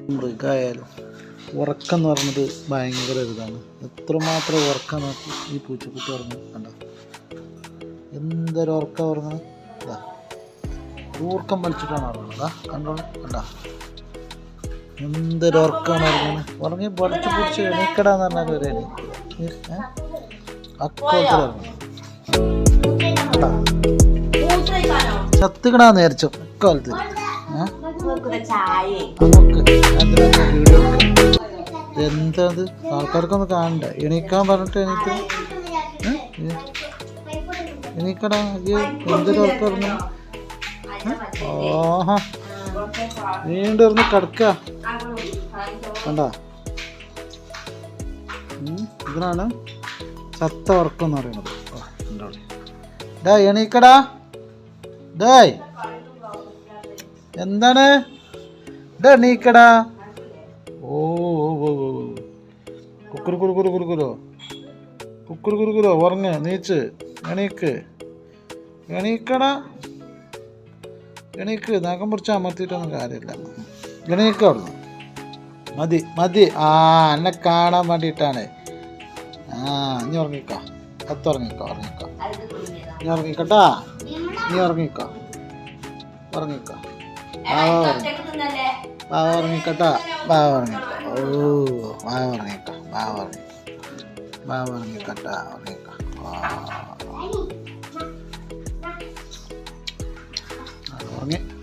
മൃഗമായാലും ഉറക്കം എന്ന് പറയുന്നത് ഭയങ്കര ഇതാണ്. എത്രമാത്രം ഉറക്കം നോക്കി ഈ പൂച്ചക്കുട്ടി ഉറങ്ങും. കണ്ടോ എന്തൊരു ഉറക്കം ഉറങ്ങണം. ഇതാ ഊർക്കം വലിച്ചിട്ടാണ് ഉറങ്ങുന്നത്. കണ്ടോളൂ കണ്ടോ എന്തൊരു ഉറക്കമാണ് ഉറങ്ങുന്നത്. ഉറങ്ങി പൊടിച്ച് പൊടിച്ച് എണീക്കടാന്ന് പറഞ്ഞാൽ ഒരു എണീക്കുക അക്കോലത്തിലിറങ്ങും. ചത്തുകിടാ നേരിച്ചു അക്കാലത്തിൽ. വീഡിയോ എന്തത് ആൾക്കാർക്കൊന്നും കാണണ്ട. എണീക്കാൻ പറഞ്ഞിട്ട് എണീക്കടാ. എന്തൊരു ഉറക്കറങ്ങ. ആഹാ വീണ്ടും ഇറന്ന് കിടക്കുക. കണ്ട ഇതിനാണ് ചത്ത ഉറക്കം എന്ന് പറയുന്നത്. ഡേ എണീക്കടാ. ഡേ എന്താണ് ഡേ എണീക്കടാ. ഓ കുക്കുരു കുറുക്കുരു കുറുക്കുരോ കുക്കുരു കുറുക്കുരോ ഉറങ്ങ് നീച്ച് എണീക്ക് എണീക്കടാ. എണീക്ക്. നഖം പിടിച്ച് അമർത്തിയിട്ടൊന്നും കാര്യമില്ല. എണീക്ക അവിടുന്ന്. മതി മതി. എന്നെ കാണാൻ വേണ്ടിയിട്ടാണ്. നീ ഉറങ്ങിക്കോ. ഉറങ്ങിക്കോ ഉറങ്ങിക്കോ. നീ ഉറങ്ങിക്കട്ടാ. നീ ഉറങ്ങിക്കോ ഉറങ്ങിക്കോ. ഉറങ്ങിക്കട്ടാ. ഉറങ്ങിക്കോ. ഉറങ്ങിക്കോ ഉറങ്ങിക്കട്ടാ. ഉറങ്ങിക്കോ. ഉറങ്ങി.